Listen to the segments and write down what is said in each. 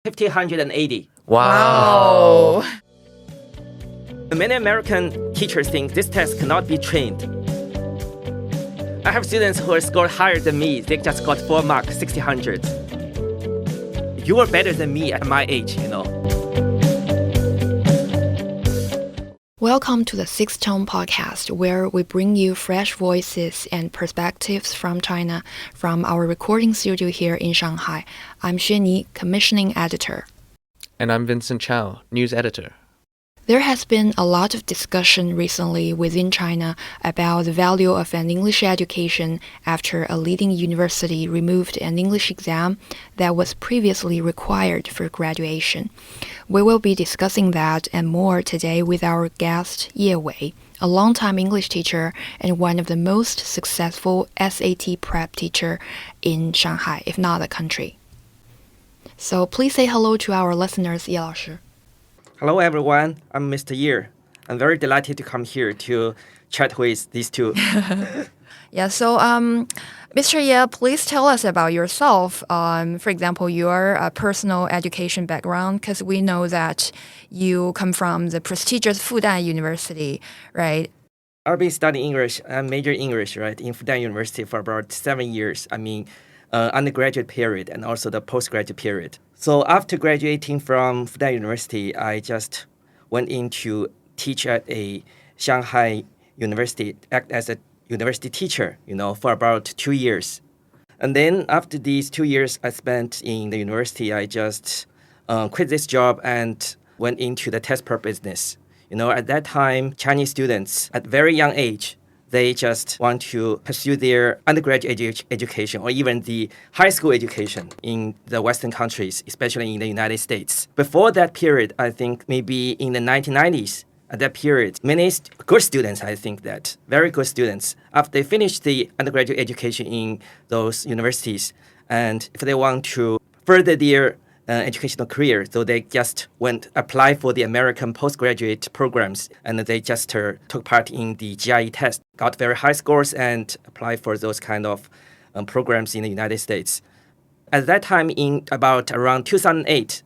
1,580. Wow. Many American teachers think this test cannot be trained. I have students who scored higher than me. They just got 4 marks, 1,600. You are better than me at my age, Welcome to the Sixth Tone podcast, where we bring you fresh voices and perspectives from China from our recording studio here in Shanghai. I'm Xuanyi, commissioning editor. And I'm Vincent Chow, news editor. There has been a lot of discussion recently within China about the value of an English education after a leading university removed an English exam that was previously required for graduation. We will be discussing that and more today with our guest, Yewei, a longtime English teacher and one of the most successful SAT prep teacher in Shanghai, if not the country. So please say hello to our listeners, Ye 老师. Hello, everyone. I'm Mr. Ye. I'm very delighted to come here to chat with these two. So Mr. Ye, please tell us about yourself. For example, your personal education background, because we know that you come from the prestigious Fudan University, right? I've been studying English, major English, right, in Fudan University for about 7 years. Undergraduate period and also the postgraduate period. So after graduating from Fudan University, I just went in to teach at a Shanghai university, act as a university teacher, for about 2 years. And then after these 2 years I spent in the university, I just quit this job and went into the test prep business. At that time, Chinese students at very young age, they just want to pursue their undergraduate education or even the high school education in the Western countries, especially in the United States. Before that period, I think maybe in the 1990s, at that period, many good students, I think that, very good students, after they finish the undergraduate education in those universities, and if they want to further their educational career, so they just apply for the American postgraduate programs, and they just took part in the GRE test, got very high scores, and applied for those kind of programs in the United States. At that time, in around 2008,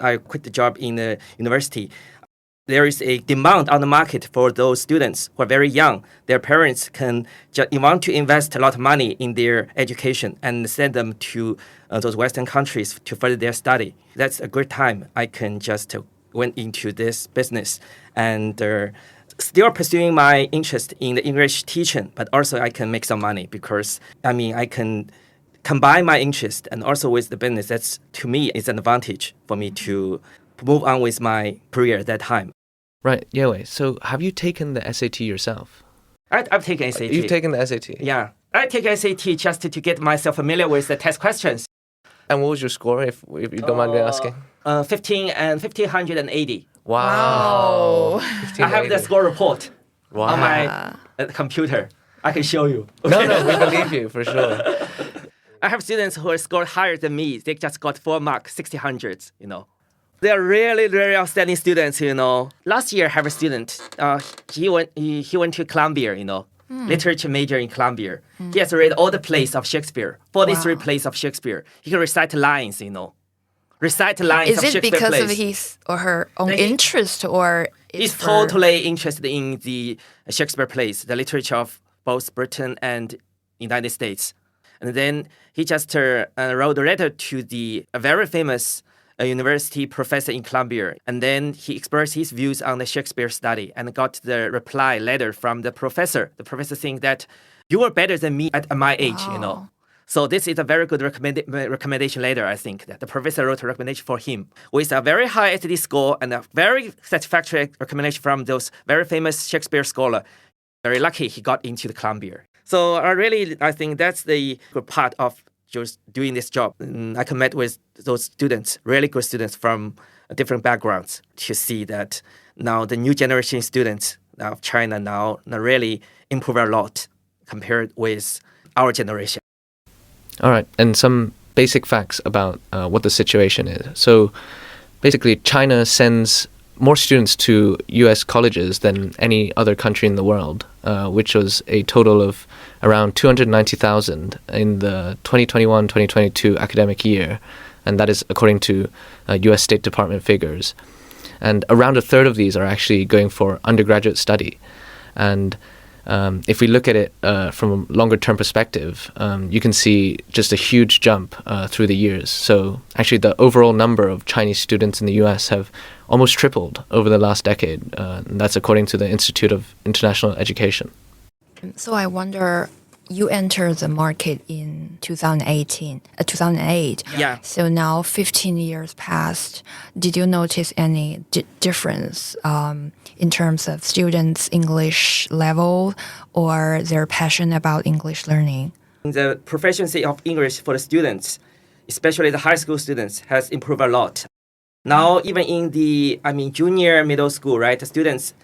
I quit the job in the university. There is a demand on the market for those students who are very young. Their parents want to invest a lot of money in their education and send them to those Western countries to further their study. That's a good time. I can just went into this business and still pursuing my interest in the English teaching, but also I can make some money because, I can combine my interest and also with the business. That's, to me, is an advantage for me to move on with my career at that time. Right, Yewei. So have you taken the SAT yourself? I've taken SAT. You've taken the SAT? Yeah. I take SAT just to get myself familiar with the test questions. And what was your score, if you don't mind me asking? 1,580. Wow. I have the score report on my computer. I can show you. No, we believe you, for sure. I have students who scored higher than me. They just got 4 marks, 1,600, They are really, really outstanding students, Last year, I have a student. He went to Columbia, literature major in Columbia. He has read all the plays of Shakespeare, 43 plays of Shakespeare. He can recite lines, Recite lines of Shakespeare plays. Is it because of his or her own interest, or he's totally interested in the Shakespeare plays, the literature of both Britain and United States. And then he just wrote a letter to the very famous university professor in Columbia, and then he expressed his views on the Shakespeare study and got the reply letter from the professor. The professor saying that you are better than me at my age, So this is a very good recommendation letter, I think, that the professor wrote a recommendation for him with a very high SAT score and a very satisfactory recommendation from those very famous Shakespeare scholar. Very lucky he got into the Columbia. So I think that's the good part of just doing this job. I can meet with those students, really good students from different backgrounds, to see that now the new generation students of China now really improve a lot compared with our generation. All right, and some basic facts about what the situation is. So basically, China sends more students to U.S. colleges than any other country in the world, which was a total of around 290,000 in the 2021-2022 academic year. and that is according to U.S. State Department figures. And around a third of these are actually going for undergraduate study. And if we look at it from a longer-term perspective, you can see just a huge jump through the years. So actually the overall number of Chinese students in the U.S. have almost tripled over the last decade. And that's according to the Institute of International Education. So I wonder, you entered the market in 2008. Yeah. So now 15 years passed. Did you notice any difference in terms of students' English level or their passion about English learning? The proficiency of English for the students, especially the high school students, has improved a lot. Now, even in the, junior middle school, right, the students,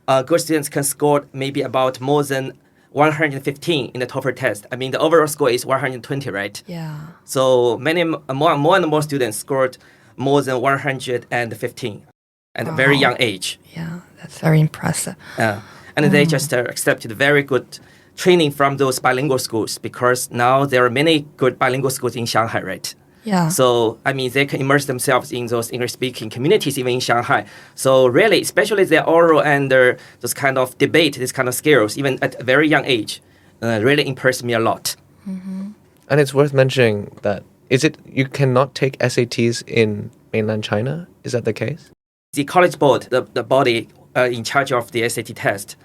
good students can score maybe about more than 115 in the TOEFL test. The overall score is 120, right? Yeah. So more and more students scored more than 115 at a very young age. Yeah, that's very impressive. And they just accepted very good training from those bilingual schools, because now there are many good bilingual schools in Shanghai, right? Yeah. So, they can immerse themselves in those English-speaking communities, even in Shanghai. So really, especially the oral and those kind of debate, these kind of skills, even at a very young age, really impressed me a lot. Mm-hmm. And it's worth mentioning that, you cannot take SATs in mainland China? Is that the case? The College Board, the body in charge of the SAT test,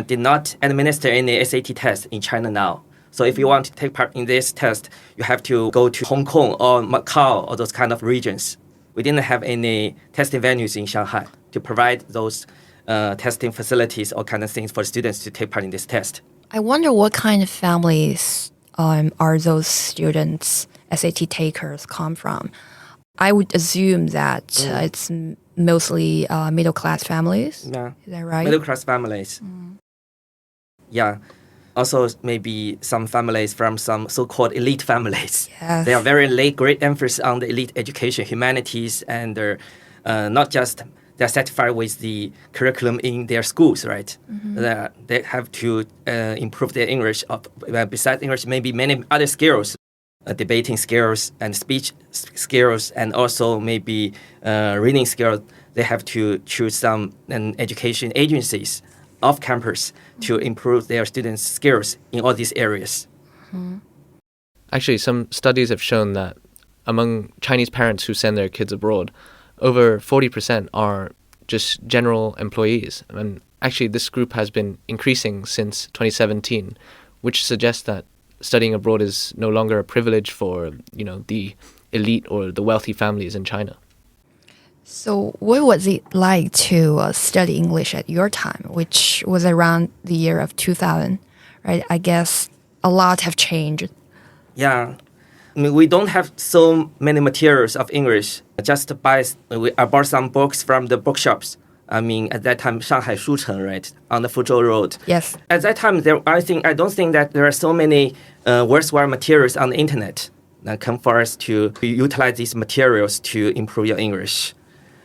did not administer any SAT test in China now. So if you want to take part in this test, you have to go to Hong Kong or Macau or those kind of regions. We didn't have any testing venues in Shanghai to provide those testing facilities or kind of things for students to take part in this test. I wonder what kind of families are those students, SAT takers, come from. I would assume that it's mostly middle-class families. Yeah. Is that right? Middle-class families. Yeah. Also, maybe some families from some so-called elite families. Yes. They are great emphasis on the elite education, humanities, and they're not just they're satisfied with the curriculum in their schools, right? Mm-hmm. They have to improve their English. Besides English, maybe many other skills, debating skills and speech skills, and also maybe reading skills. They have to choose some education agencies off campus to improve their students' skills in all these areas. Mm-hmm. Actually, some studies have shown that among Chinese parents who send their kids abroad, over 40% are just general employees. And actually, this group has been increasing since 2017, which suggests that studying abroad is no longer a privilege for, the elite or the wealthy families in China. So what was it like to study English at your time, which was around the year of 2000, right? I guess a lot have changed. Yeah. We don't have so many materials of English. I bought some books from the bookshops. At that time, Shanghai Shucheng, right, on the Fuzhou Road. Yes. At that time, I don't think that there are so many worthwhile materials on the internet that come for us to utilize these materials to improve your English.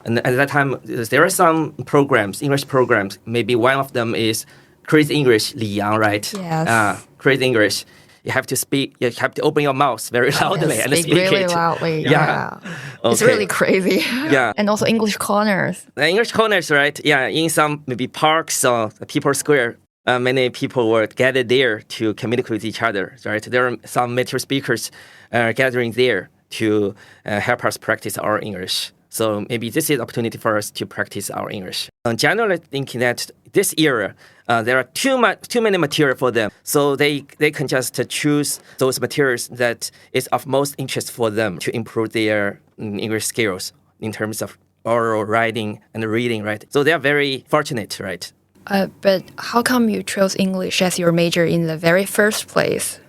And at that time, there are some programs, English programs. Maybe one of them is Crazy English, Li Yang, right? Yes. Crazy English. You have to speak. You have to open your mouth very loudly and speak really it. loudly. Yeah. Okay. It's really crazy. Yeah. And also English corners. The English corners, right? Yeah. In some maybe parks or people square, many people were gathered there to communicate with each other, right? There are some native speakers gathering there to help us practice our English. So maybe this is an opportunity for us to practice our English. Generally thinking that this era, there are too many material for them. So they can just choose those materials that is of most interest for them to improve their English skills in terms of oral, writing, and reading, right? So they are very fortunate, right? But how come you chose English as your major in the very first place?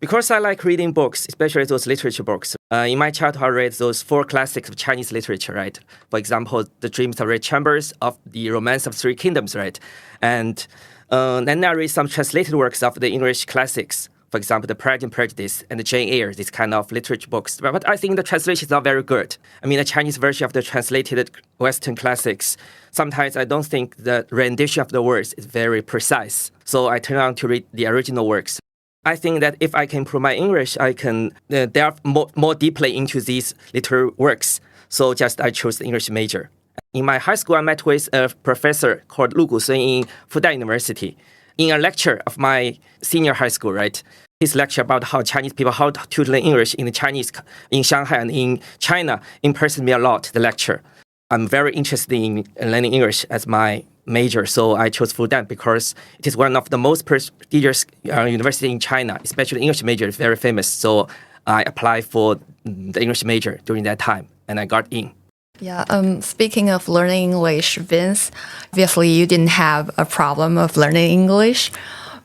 Because I like reading books, especially those literature books. In my childhood, I read those 4 classics of Chinese literature, right? For example, The Dreams of Red Chambers, of The Romance of Three Kingdoms, right? And then I read some translated works of the English classics. For example, The Pride and Prejudice and the Jane Eyre, these kind of literature books. But I think the translation is not very good. The Chinese version of the translated Western classics, sometimes I don't think the rendition of the words is very precise. So I turn on to read the original works. I think that if I can improve my English, I can delve more deeply into these literary works. So just I chose the English major. In my high school, I met with a professor called Lu Gusun in Fudan University. In a lecture of my senior high school, right? His lecture about how Chinese people, how to learn English in Shanghai and in China impressed me a lot, the lecture. I'm very interested in learning English as my major, so I chose Fudan because it is one of the most prestigious university in China, especially English major is very famous. So I applied for the English major during that time, and I got in. Yeah, speaking of learning English, Vince, obviously you didn't have a problem of learning English,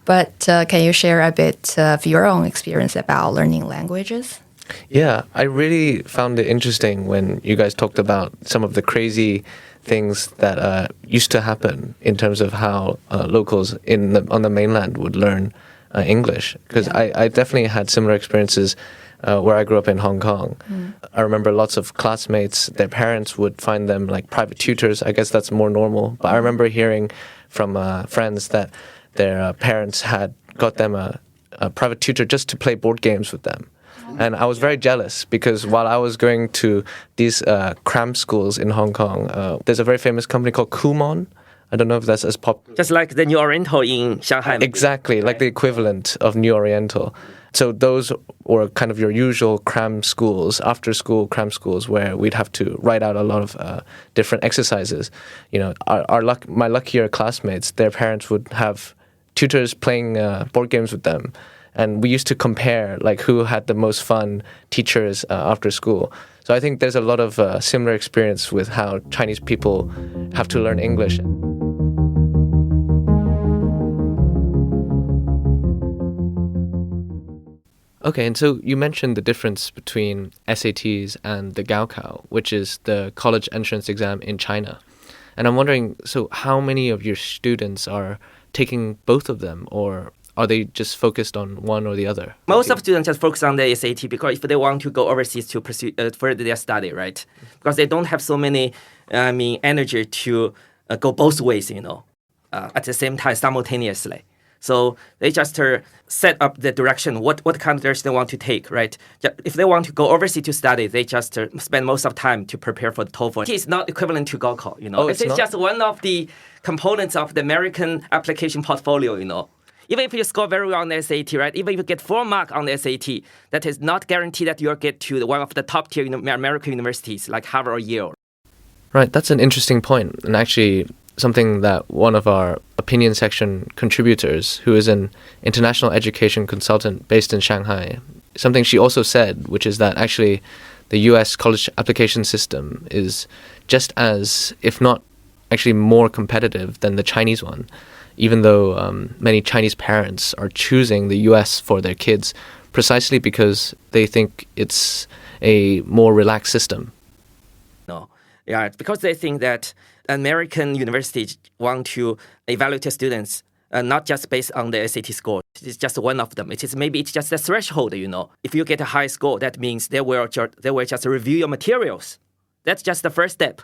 but can you share a bit of your own experience about learning languages? Yeah, I really found it interesting when you guys talked about some of the crazy things that used to happen in terms of how locals on the mainland would learn English. Because I definitely had similar experiences where I grew up in Hong Kong. I remember lots of classmates, their parents would find them like private tutors. I guess that's more normal. But I remember hearing from friends that their parents had got them a private tutor just to play board games with them. And I was very jealous because while I was going to these cram schools in Hong Kong, there's a very famous company called Kumon. I don't know if that's as popular. Just like the New Oriental in Shanghai. Exactly, like the equivalent of New Oriental. So those were kind of your usual cram schools, after school cram schools, where we'd have to write out a lot of different exercises. You know, my luckier classmates, their parents would have tutors playing board games with them. And we used to compare like who had the most fun teachers after school. So I think there's a lot of similar experience with how Chinese people have to learn English. Okay, and so you mentioned the difference between SATs and the Gaokao, which is the college entrance exam in China. And I'm wondering, so how many of your students are taking both of them, or are they just focused on one or the other? Most of students just focus on the SAT because if they want to go overseas to pursue further their study, right? Because they don't have so many, energy to go both ways, at the same time, simultaneously. So they just set up the direction, what kind of direction they want to take, right? If they want to go overseas to study, they just spend most of time to prepare for the TOEFL. It's not equivalent to Gaokao, Oh, it's not? just one of the components of the American application portfolio, Even if you score very well on the SAT, right? Even if you get 4 marks on the SAT, that is not guaranteed that you'll get to one of the top tier American universities like Harvard or Yale. Right, that's an interesting point, and actually something that one of our opinion section contributors, who is an international education consultant based in Shanghai, something she also said, which is that actually the US college application system is just as, if not actually more competitive than the Chinese one, even though many Chinese parents are choosing the US for their kids precisely because they think it's a more relaxed system. No, yeah, because they think that American universities want to evaluate their students not just based on the SAT score. It's just one of them. Maybe it's just a threshold, If you get a high score, that means they will just review your materials. That's just the first step.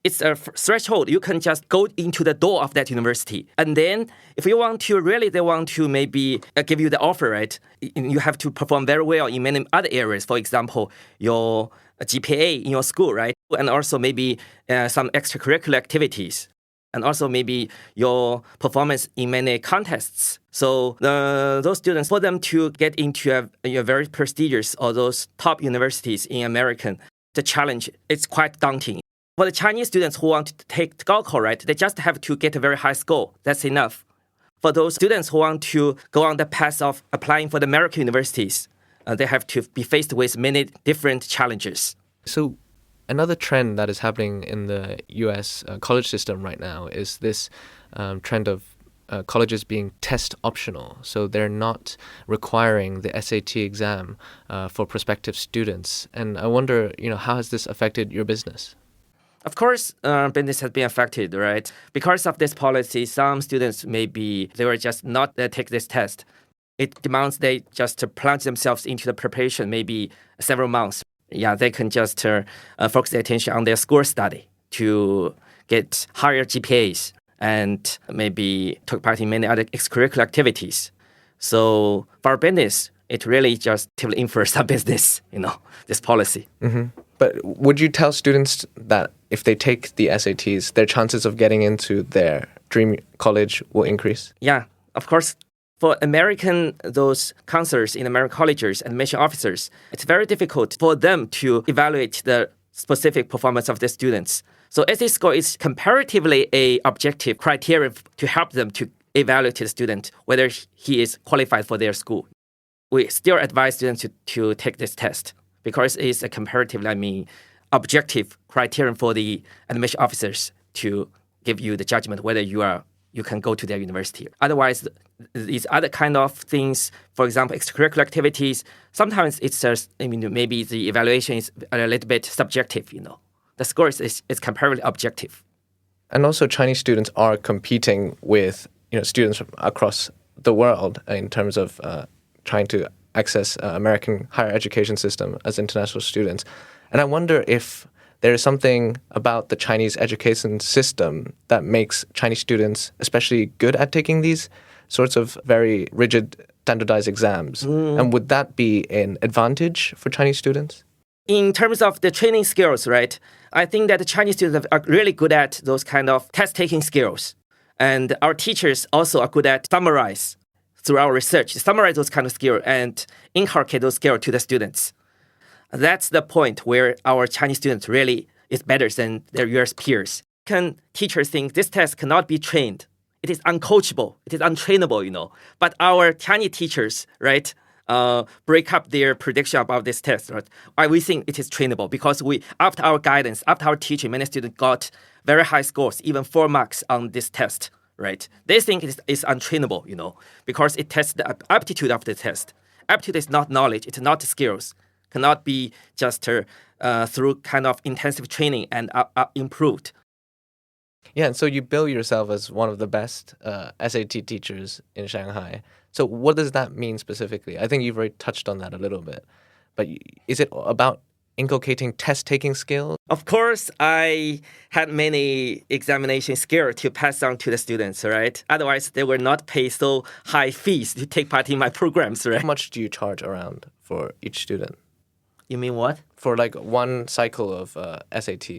It's a threshold. You can just go into the door of that university. And then if you want to, they want to maybe give you the offer, right? You have to perform very well in many other areas. For example, your GPA in your school, right? And also maybe some extracurricular activities. And also maybe your performance in many contests. So those students, for them to get into a very prestigious or those top universities in America, the challenge is quite daunting. For the Chinese students who want to take Gaokao, right, they just have to get a very high score. That's enough. For those students who want to go on the path of applying for the American universities, they have to be faced with many different challenges. So another trend that is happening in the US college system right now is this trend of colleges being test optional. So they're not requiring the SAT exam for prospective students. And I wonder, how has this affected your business? Of course, business has been affected, right? Because of this policy, some students they will just not take this test. It demands they just plunge themselves into the preparation, maybe several months. Yeah, they can just focus their attention on their school study to get higher GPAs and maybe take part in many other extracurricular activities. So for business, it really just to influence some business, this policy. But would you tell students that if they take the SATs, their chances of getting into their dream college will increase? Yeah, of course. For those counselors in American colleges and admission officers, it's very difficult for them to evaluate the specific performance of the students. So SAT score is comparatively a objective criteria to help them to evaluate the student, whether he is qualified for their school. We still advise students to take this test because it's a comparatively, objective criterion for the admission officers to give you the judgment whether you can go to their university. Otherwise, these other kind of things, for example, extracurricular activities, sometimes it's just, maybe the evaluation is a little bit subjective, The score is comparatively objective. And also Chinese students are competing with students from across the world in terms of trying to access American higher education system as international students. And I wonder if there is something about the Chinese education system that makes Chinese students especially good at taking these sorts of very rigid, standardized exams. And would that be an advantage for Chinese students? In terms of the training skills, right, I think that the Chinese students are really good at those kind of test-taking skills. And our teachers also are good at summarize through our research, summarize those kind of skills and inculcate those skills to the students. That's the point where our Chinese students really is better than their US peers. Teachers think this test cannot be trained. It is uncoachable. It is untrainable, But our Chinese teachers, right, break up their prediction about this test. Right? We think it is trainable because after our guidance, after our teaching, many students got very high scores, even 4 marks on this test. Right? They think it is untrainable, because it tests the aptitude of the test. Aptitude is not knowledge. It's not skills. Cannot be just through kind of intensive training and improved. Yeah, and so you bill yourself as one of the best SAT teachers in Shanghai. So what does that mean specifically? I think you've already touched on that a little bit. But is it about inculcating test-taking skills? Of course, I had many examination skills to pass on to the students, right? Otherwise, they will not pay so high fees to take part in my programs, right? How much do you charge around for each student? You mean what? For like one cycle of SAT,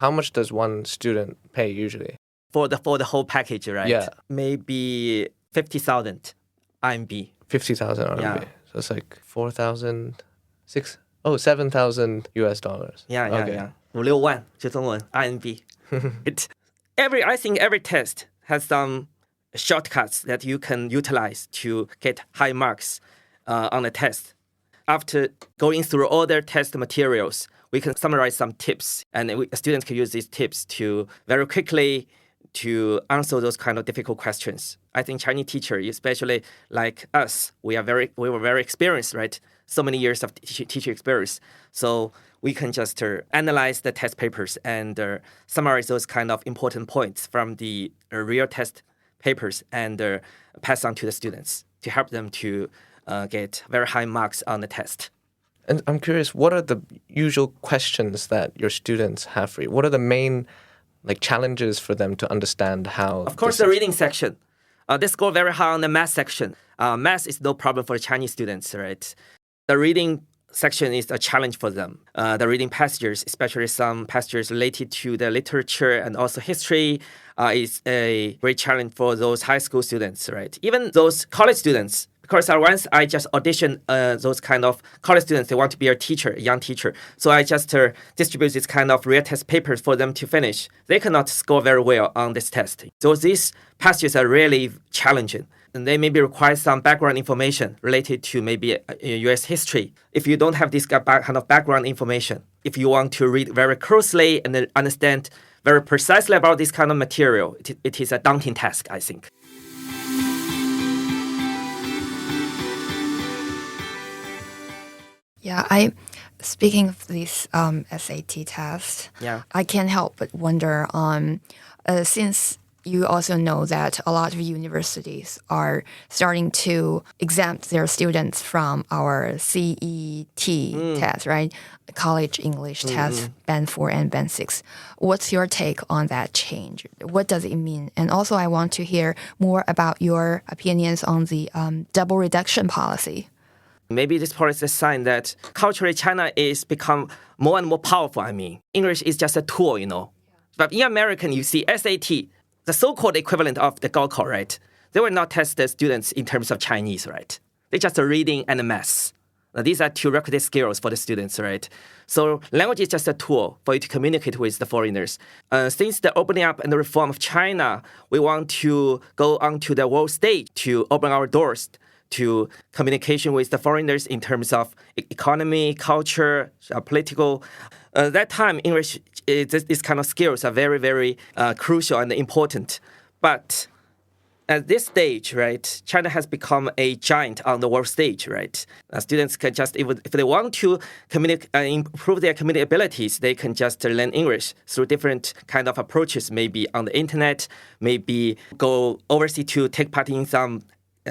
how much does one student pay usually? For the whole package, right? Yeah. Maybe 50,000 RMB. 50,000 RMB. Yeah. So it's like 7,000 US dollars. Yeah. Okay. 5-6万就中文 RMB. I think every test has some shortcuts that you can utilize to get high marks on the test. After going through all their test materials, we can summarize some tips, and students can use these tips to very quickly to answer those kind of difficult questions. I think Chinese teachers, especially like us, we were very experienced, right? So many years of teaching experience. So we can just analyze the test papers and summarize those kind of important points from the real test papers and pass on to the students to help them to get very high marks on the test. And I'm curious, what are the usual questions that your students have for you? What are the main challenges for them to understand how? Of course, the reading section. They score very high on the math section. Math is no problem for Chinese students, right? The reading section is a challenge for them. The reading passages, especially some passages related to the literature and also history, is a great challenge for those high school students, right? Even those college students. Because once I just audition those kind of college students, they want to be a young teacher. So I just distribute this kind of real test papers for them to finish. They cannot score very well on this test. So these passages are really challenging. And they maybe require some background information related to maybe US history. If you don't have this kind of background information, if you want to read very closely and understand very precisely about this kind of material, it is a daunting task, I think. Yeah, speaking of this SAT test, I can't help but wonder, since you also know that a lot of universities are starting to exempt their students from our CET test, right? College English test, Band 4 and Band 6. What's your take on that change? What does it mean? And also, I want to hear more about your opinions on the double reduction policy. Maybe this policy is a sign that culturally China is become more and more powerful. I mean, English is just a tool, But in American, you see SAT, the so-called equivalent of the Gaokao, right? They will not test the students in terms of Chinese, right? They just reading and math. Now, these are two requisite skills for the students, right? So language is just a tool for you to communicate with the foreigners. Since the opening up and the reform of China, we want to go onto the world stage to open our doors to communication with the foreigners in terms of economy, culture, political. That time, English, these kind of skills are very, very crucial and important. But at this stage, right, China has become a giant on the world stage, right? Students can just, if they want to improve their communication abilities, they can just learn English through different kind of approaches, maybe on the internet, maybe go overseas to take part in some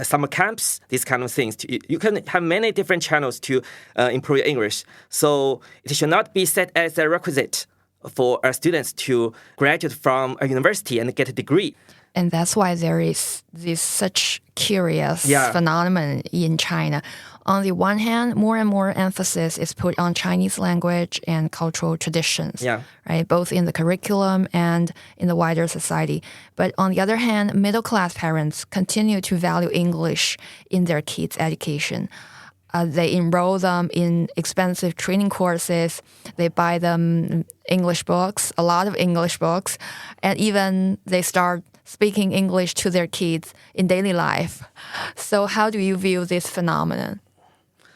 summer camps, these kind of things. You can have many different channels to improve your English. So it should not be set as a requisite for students to graduate from a university and get a degree. And that's why there is this such curious phenomenon in China. On the one hand, more and more emphasis is put on Chinese language and cultural traditions, right? Both in the curriculum and in the wider society. But on the other hand, middle-class parents continue to value English in their kids' education. They enroll them in expensive training courses. They buy them English books, a lot of English books, and even they start speaking English to their kids in daily life. So how do you view this phenomenon?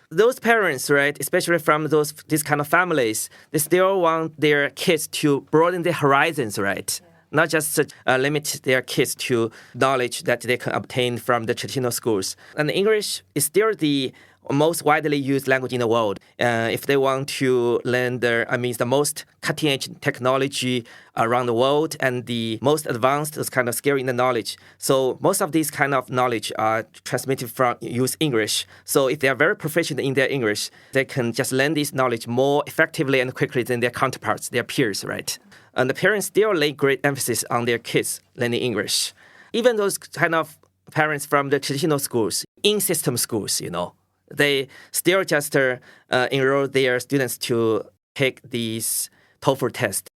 Those parents, right, especially from these kind of families, they still want their kids to broaden their horizons, right? Not just limit their kids to knowledge that they can obtain from the traditional schools. And English is still the most widely used language in the world. If they want to learn the most cutting-edge technology around the world and the most advanced those kind of skill in the knowledge. So most of these kind of knowledge are transmitted from use English. So if they are very proficient in their English, they can just learn this knowledge more effectively and quickly than their counterparts, their peers, right? And the parents still lay great emphasis on their kids learning English. Even those kind of parents from the traditional schools, in-system schools, they still just enroll their students to take these TOEFL tests.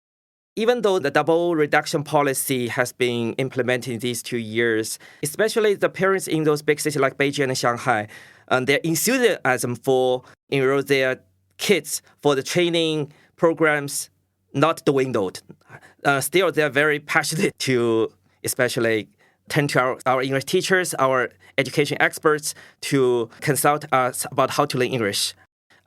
Even though the double reduction policy has been implemented in these 2 years, especially the parents in those big cities like Beijing and Shanghai, their enthusiasm for enroll their kids for the training programs not dwindled. Still, they're very passionate to especially turn to our English teachers, our education experts to consult us about how to learn English.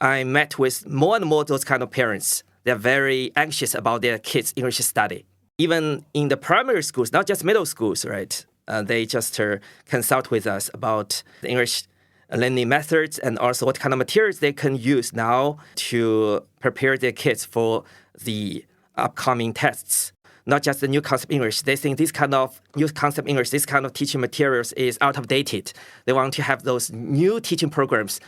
I met with more and more those kind of parents. They're very anxious about their kids' English study. Even in the primary schools, not just middle schools, right? They just consult with us about the English learning methods and also what kind of materials they can use now to prepare their kids for the upcoming tests. Not just the new concept English. They think this kind of new concept English, this kind of teaching materials is out of dated. They want to have those new teaching programs.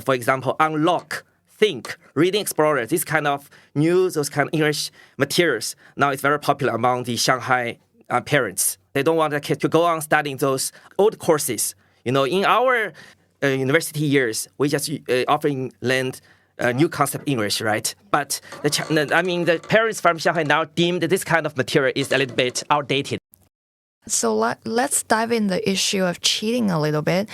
For example, Unlock, Think, Reading Explorer, this kind of those kind of English materials. Now it's very popular among the Shanghai parents. They don't want their kids to go on studying those old courses. In our university years, we just often learned new concept English, right? But the parents from Shanghai now deemed this kind of material is a little bit outdated. So let's dive in the issue of cheating a little bit.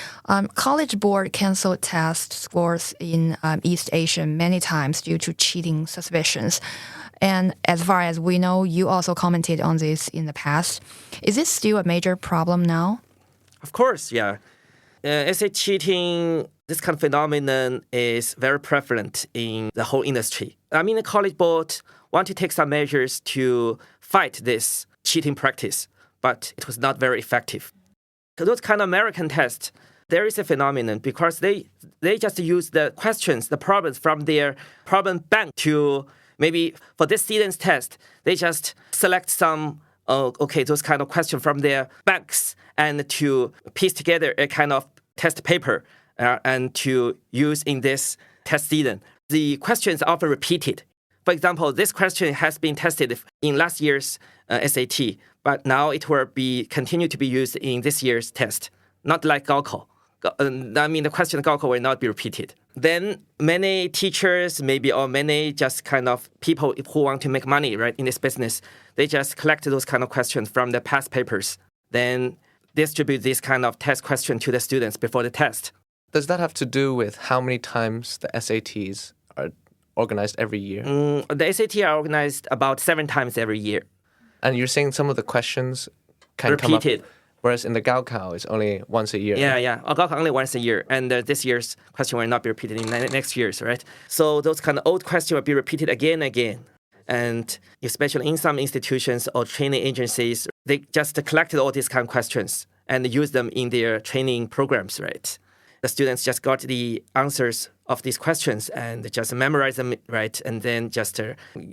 College Board canceled test scores in East Asia many times due to cheating suspicions. And as far as we know, you also commented on this in the past. Is this still a major problem now? Of course, yeah. Essay cheating, this kind of phenomenon is very prevalent in the whole industry. The College Board want to take some measures to fight this cheating practice, but it was not very effective. Those kind of American tests, there is a phenomenon because they just use the questions, the problems from their problem bank to maybe for this student's test, they just select some okay, those kind of questions from their banks and to piece together a kind of test paper and to use in this test season. The questions are often repeated. For example, this question has been tested in last year's SAT, but now it will be continue to be used in this year's test, not like Gaokao. The question Gaokao will not be repeated. Then many teachers, maybe, or many just kind of people who want to make money, right, in this business, they just collect those kind of questions from the past papers, then distribute this kind of test question to the students before the test. Does that have to do with how many times the SATs are organized every year? The SAT are organized about 7 times every year. And you're saying some of the questions can Repeated. come up, whereas in the Gaokao, it's only once a year. Yeah. Gaokao only once a year, and this year's question will not be repeated in next year's, right? So those kind of old questions will be repeated again and again. And especially in some institutions or training agencies, they just collected all these kind of questions and use them in their training programs, right? The students just got the answers of these questions and just memorize them, right? And then just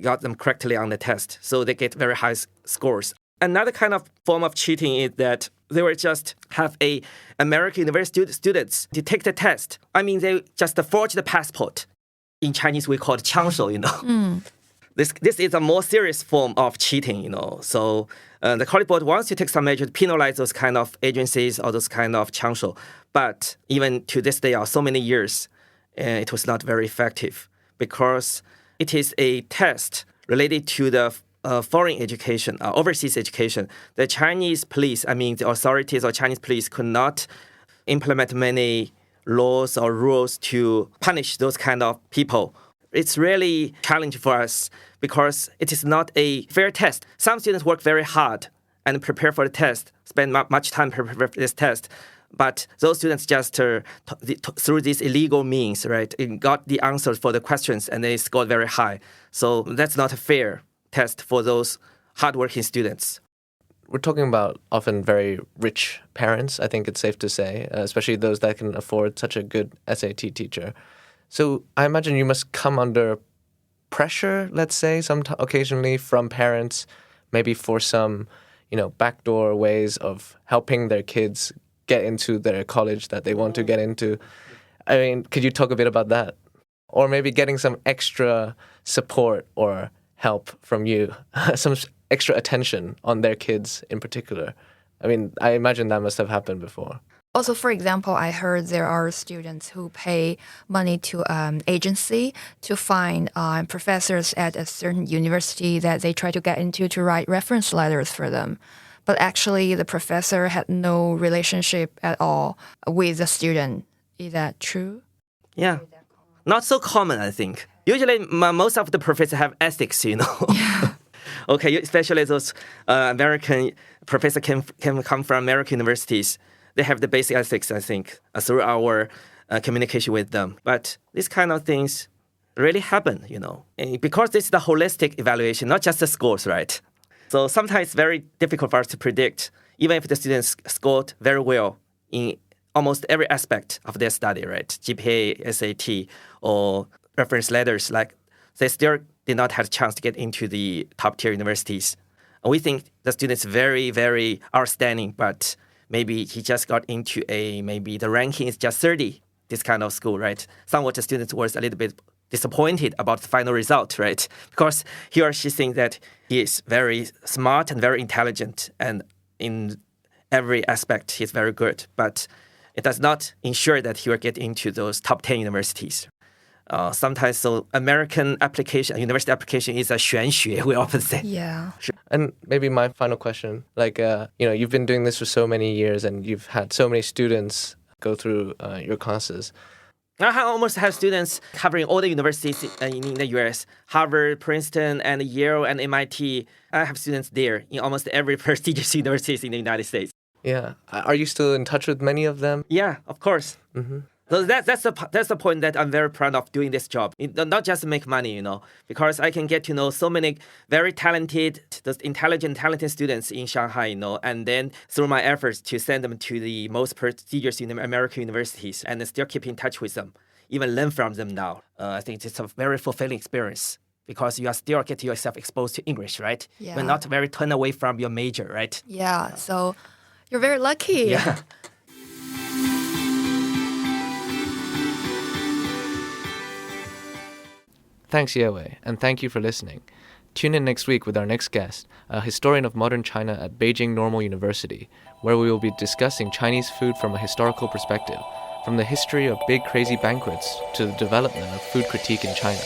got them correctly on the test. So they get very high scores. Another kind of form of cheating is that they will just have a American university students to take the test. They just forge the passport. In Chinese, we call it 枪手, This is a more serious form of cheating, So the College Board wants to take some measure to penalize those kind of agencies or those kind of 枪手. But even to this day, or so many years, it was not very effective because it is a test related to the foreign education, overseas education. The Chinese police, the authorities or Chinese police could not implement many laws or rules to punish those kind of people. It's really challenging for us because it is not a fair test. Some students work very hard and prepare for the test, spend much time prepare for this test. But those students just through these illegal means, right, got the answers for the questions and they scored very high. So that's not a fair test for those hardworking students. We're talking about often very rich parents, I think it's safe to say, especially those that can afford such a good SAT teacher. So I imagine you must come under pressure, let's say, occasionally from parents, maybe for some, backdoor ways of helping their kids get into their college that they want to get into. Could you talk a bit about that? Or maybe getting some extra support or help from you, some extra attention on their kids in particular. I imagine that must have happened before. Also, for example, I heard there are students who pay money to an agency to find professors at a certain university that they try to get into to write reference letters for them. But actually, the professor had no relationship at all with the student. Is that true? Yeah. Not so common, I think. Usually, most of the professors have ethics, Yeah. Okay, especially those American professors can come from American universities. They have the basic ethics, I think, through our communication with them. But these kind of things really happen, And because this is the holistic evaluation, not just the scores, right? So sometimes it's very difficult for us to predict, even if the students scored very well in almost every aspect of their study, right? GPA, SAT, or reference letters, like they still did not have a chance to get into the top-tier universities. And we think the student's very, very outstanding, but maybe he just got into maybe the ranking is just 30, this kind of school, right? Some of the students was a little bit disappointed about the final result, right? Because he or she thinks that he is very smart and very intelligent, and in every aspect he's very good. But it does not ensure that he will get into those top 10 universities. Sometimes, so American application, university application is a 玄学, we often say. Yeah. And maybe my final question, you've been doing this for so many years and you've had so many students go through your classes. I almost have students covering all the universities in the US, Harvard, Princeton, and Yale, and MIT. I have students there in almost every prestigious universities in the United States. Yeah. Are you still in touch with many of them? Yeah, of course. Mm-hmm. So that's the point that I'm very proud of doing this job. Not just to make money, because I can get to know so many very talented, those intelligent, talented students in Shanghai, and then through my efforts to send them to the most prestigious American universities and still keep in touch with them, even learn from them now. I think it's a very fulfilling experience. because you are still getting yourself exposed to English, right? Yeah. You're not very turned away from your major, right? Yeah, so you're very lucky. Yeah. Thanks, Yewei, and thank you for listening. Tune in next week with our next guest, a historian of modern China at Beijing Normal University, where we will be discussing Chinese food from a historical perspective, from the history of big crazy banquets to the development of food critique in China.